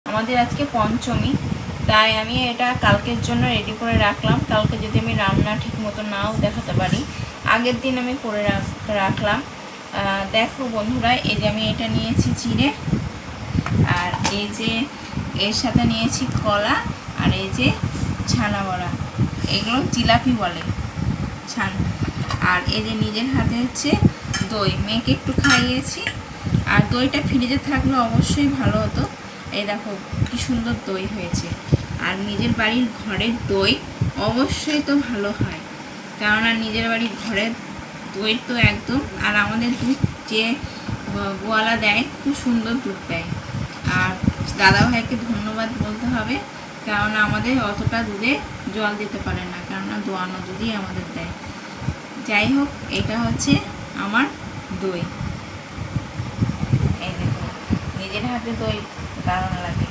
আমাদের আজকে পঞ্চমী, তাই আমি এটা কালকের জন্য রেডি করে রাখলাম। কালকে যদি আমি রান্না ঠিক মতো নাও দেখাতে পারি, আগের দিন আমি করে রাখলাম। দেখো বন্ধুরা, এই যে আমি এটা নিয়েছি চিড়ে, আর এই যে এর সাথে নিয়েছি কলা, আর এই যে ছানা বড়া, এগুলো জিলাপি বলে ছান। আর এই যে নিজের হাতে হচ্ছে দই, মেয়েকে একটু খাইয়েছি। আর দইটা ফ্রিজে থাকলে অবশ্যই ভালো হতো। এই দেখো কি সুন্দর দই হয়েছে। আর নিজের বাড়ির ঘরের দই অবশ্যই তো ভালো হয়, কেননা নিজের বাড়ির ঘরের দই তো একদম। আর আমাদের দুধ যে গোয়ালা দেয়, খুব সুন্দর দুধ দেয়। আর দাদাভাইকে ধন্যবাদ বলতে হবে, কেননা আমাদের অতটা দুধে জল দিতে পারে না, কেননা দোয়ানো দুধই আমাদের দেয়। যাই হোক, এটা হচ্ছে আমার দই। এই দেখো, নিজের হাতে দই দারুণ লাগে।